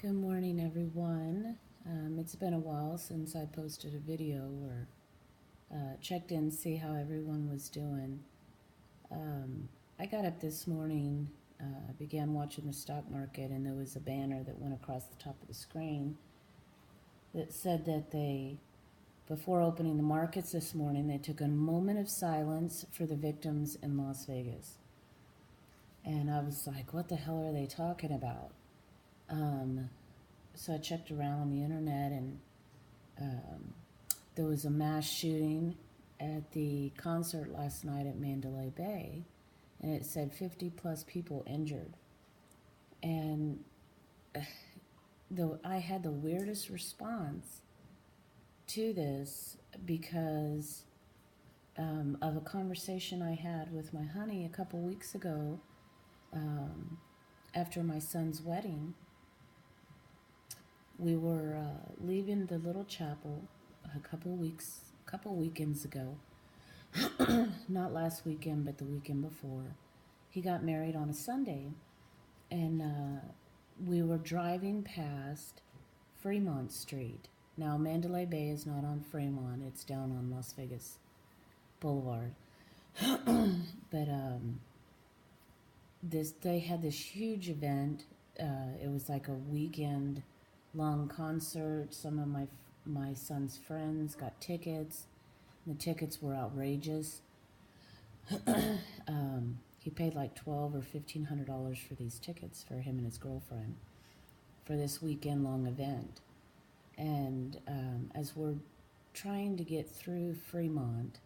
Good morning, everyone. It's been a while since I posted a video or checked in to see how everyone was doing. I got up this morning, began watching the stock market, and there was a banner that went across the top of the screen that said that before opening the markets this morning, they took a moment of silence for the victims in Las Vegas. And I was like, what the hell are they talking about? So I checked around on the internet, and um, there was a mass shooting at the concert last night at Mandalay Bay, and it said 50 plus people injured. And though I had the weirdest response to this because of a conversation I had with my honey a couple weeks ago um, after my son's wedding. We were leaving the little chapel couple weekends ago. Not last weekend, but the weekend before. He got married on a Sunday, and we were driving past Fremont Street. Now, Mandalay Bay is not on Fremont; it's down on Las Vegas Boulevard. But they had this huge event. It was like a weekend long concert. Some of my son's friends got tickets. The tickets were outrageous. He paid like $1,200 or $1,500 for these tickets for him and his girlfriend for this weekend long event. And as we're trying to get through Fremont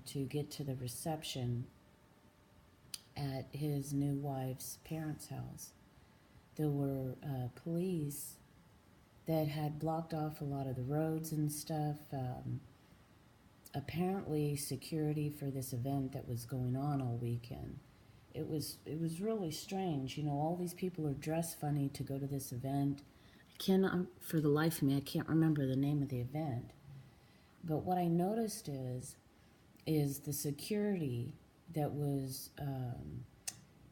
to get to the reception at his new wife's parents' house, there were police that had blocked off a lot of the roads and stuff. Apparently, security for this event that was going on all weekend. It was really strange. You know, all these people are dressed funny to go to this event. I cannot, for the life of me, I can't remember the name of the event. But what I noticed is the security that was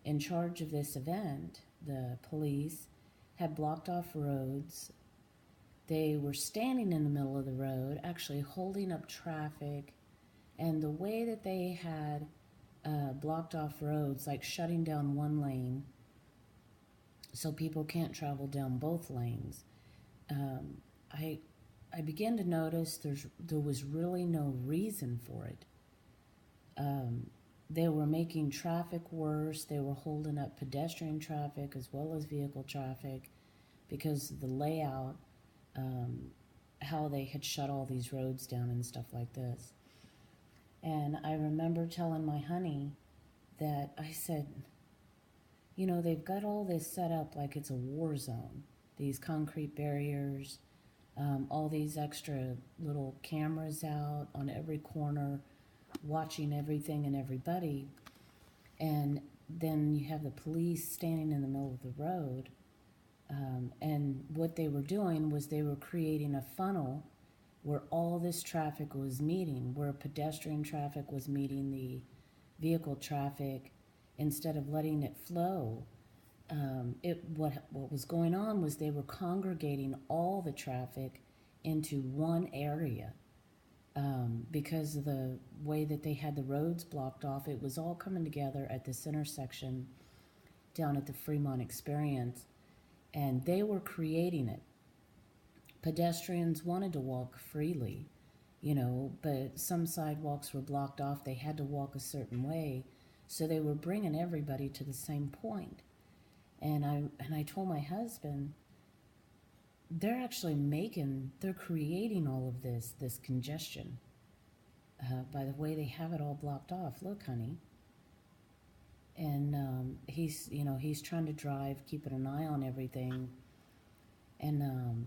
in charge of this event. The police had blocked off roads. They were standing in the middle of the road, actually holding up traffic. And the way that they had blocked off roads, like shutting down one lane so people can't travel down both lanes, um, I began to notice there was really no reason for it. They were making traffic worse. They were holding up pedestrian traffic as well as vehicle traffic because of the layout, um, how they had shut all these roads down and stuff like this. And I remember telling my honey that I said, you know, they've got all this set up like it's a war zone. These concrete barriers, all these extra little cameras out on every corner, watching everything and everybody. And then you have the police standing in the middle of the road. And what they were doing was they were creating a funnel where all this traffic was meeting, where pedestrian traffic was meeting the vehicle traffic, instead of letting it flow. What was going on was they were congregating all the traffic into one area. Because of the way that they had the roads blocked off, it was all coming together at this intersection down at the Fremont Experience, and they were creating it. Pedestrians wanted to walk freely, you know, but some sidewalks were blocked off. They had to walk a certain way, so they were bringing everybody to the same point. And I told my husband, they're creating all of this congestion by the way they have it all blocked off. Look, honey. And he's trying to drive, keeping an eye on everything. And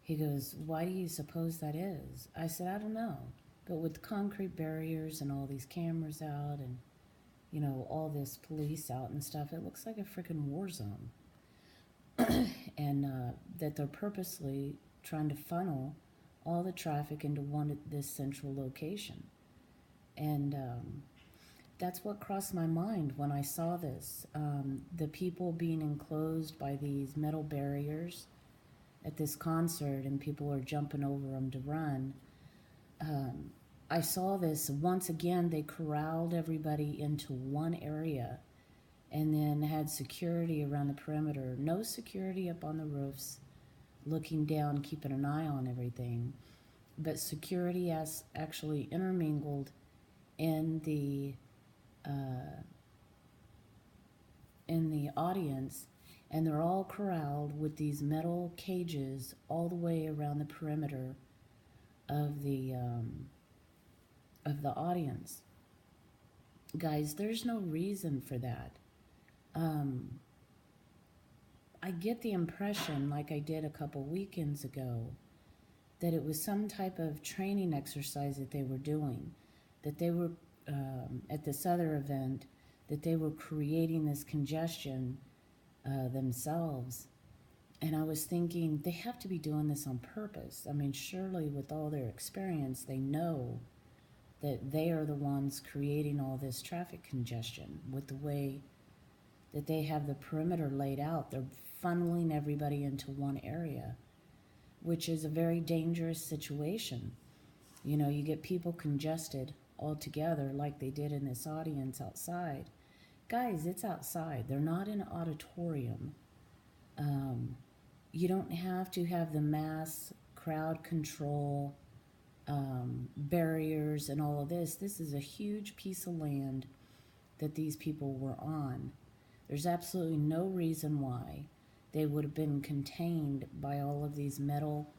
he goes, why do you suppose that is? I said, I don't know. But with the concrete barriers and all these cameras out and, you know, all this police out and stuff, it looks like a freaking war zone. And that they're purposely trying to funnel all the traffic into this central location. And that's what crossed my mind when I saw this. The people being enclosed by these metal barriers at this concert, and people are jumping over them to run. Um, I saw this once again. They corralled everybody into one area and then had security around the perimeter. No security up on the roofs looking down, keeping an eye on everything, but security has actually intermingled in the uh, in the audience, and they're all corralled with these metal cages all the way around the perimeter of the audience. Guys, there's no reason for that. Um, I get the impression, like I did a couple weekends ago, that it was some type of training exercise that they were doing, that they were at this other event, that they were creating this congestion themselves. And I was thinking, they have to be doing this on purpose. I mean, surely with all their experience, they know that they are the ones creating all this traffic congestion with the way that they have the perimeter laid out. They're funneling everybody into one area, which is a very dangerous situation. You know, you get people congested all together like they did in this audience outside. Guys, it's outside. They're not in an auditorium. You don't have to have the mass crowd control, barriers and all of this. This is a huge piece of land that these people were on. There's absolutely no reason why they would have been contained by all of these metal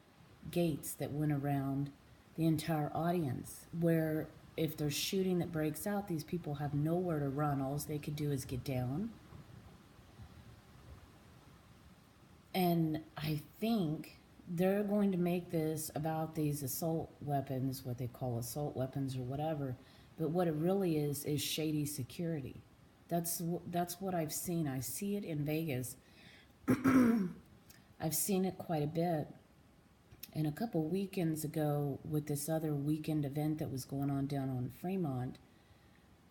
gates that went around the entire audience, where if there's shooting that breaks out, these people have nowhere to run. All they could do is get down. And I think they're going to make this about these assault weapons, what they call assault weapons or whatever. But what it really is shady security. That's what I've seen. I see it in Vegas. I've seen it quite a bit. And a couple weekends ago, with this other weekend event that was going on down on Fremont,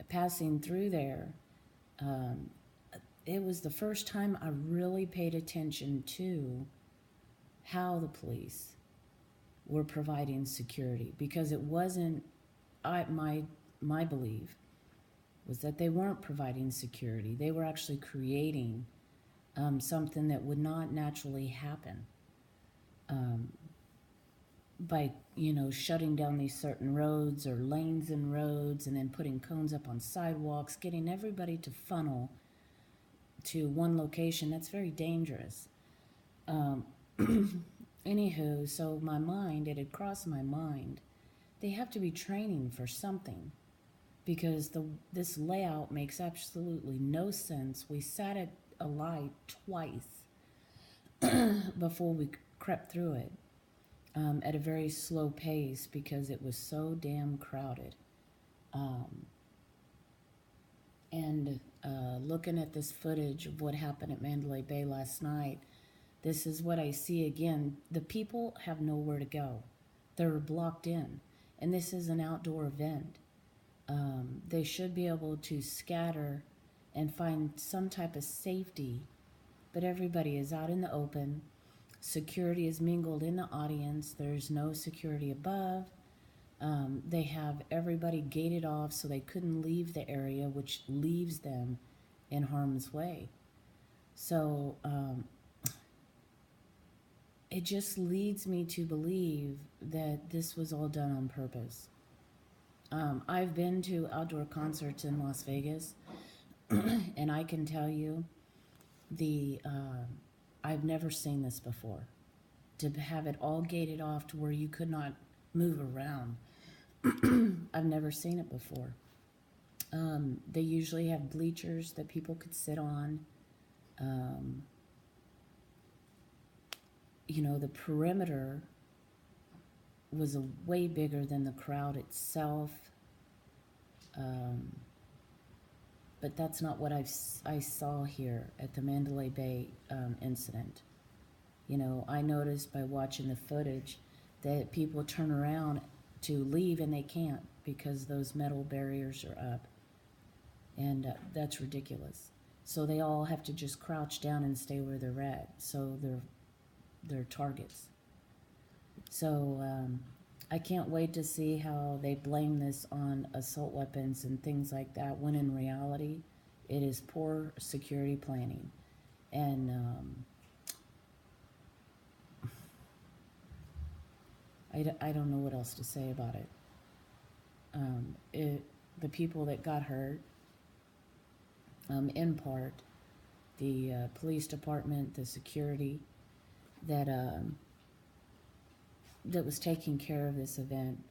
passing through there, it was the first time I really paid attention to how the police were providing security, because it wasn't, my belief was that they weren't providing security. They were actually creating something that would not naturally happen by, shutting down these certain roads or lanes in roads, and then putting cones up on sidewalks, getting everybody to funnel to one location. That's very dangerous. Anywho, so it had crossed my mind, they have to be training for something, because this layout makes absolutely no sense. We sat at a light twice before we crept through it at a very slow pace, because it was so damn crowded. And looking at this footage of what happened at Mandalay Bay last night, this is what I see again. The people have nowhere to go. They're blocked in. And this is an outdoor event. They should be able to scatter and find some type of safety, but everybody is out in the open. Security is mingled in the audience. There's no security above. They have everybody gated off so they couldn't leave the area, which leaves them in harm's way. So it just leads me to believe that this was all done on purpose. I've been to outdoor concerts in Las Vegas, and I can tell you I've never seen this before. To have it all gated off to where you could not move around. I've never seen it before. They usually have bleachers that people could sit on. The perimeter was way bigger than the crowd itself. But that's not what I saw here at the Mandalay Bay incident. I noticed by watching the footage that people turn around to leave and they can't, because those metal barriers are up. and that's ridiculous. So they all have to just crouch down and stay where they're at. So they're targets. So I can't wait to see how they blame this on assault weapons and things like that, when in reality, it is poor security planning. And I don't know what else to say about it. The people that got hurt, in part, the police department, the security that that was taking care of this event,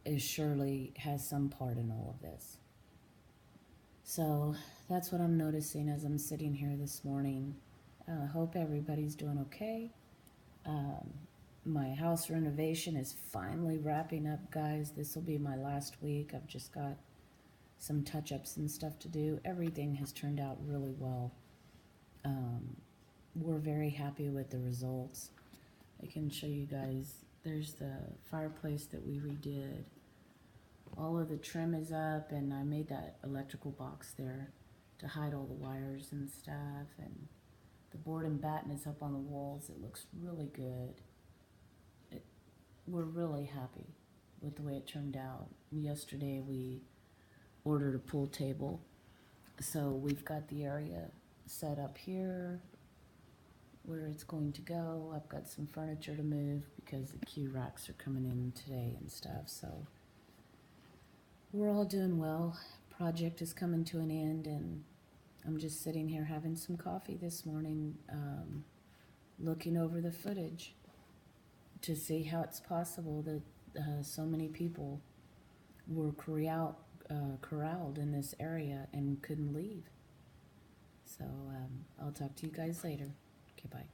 is surely has some part in all of this. So that's what I'm noticing as I'm sitting here this morning. I hope everybody's doing okay. My house renovation is finally wrapping up, guys. This will be my last week. I've just got some touch-ups and stuff to do. Everything has turned out really well. We're very happy with the results. I can show you guys. There's the fireplace that we redid. All of the trim is up, and I made that electrical box there to hide all the wires and stuff. And the board and batten is up on the walls. It looks really good. We're really happy with the way it turned out. Yesterday we ordered a pool table, so we've got the area set up here where it's going to go. I've got some furniture to move because the Q racks are coming in today and stuff. So we're all doing well. Project is coming to an end, and I'm just sitting here having some coffee this morning, looking over the footage to see how it's possible that so many people were corralled in this area and couldn't leave. So I'll talk to you guys later. Okay, bye.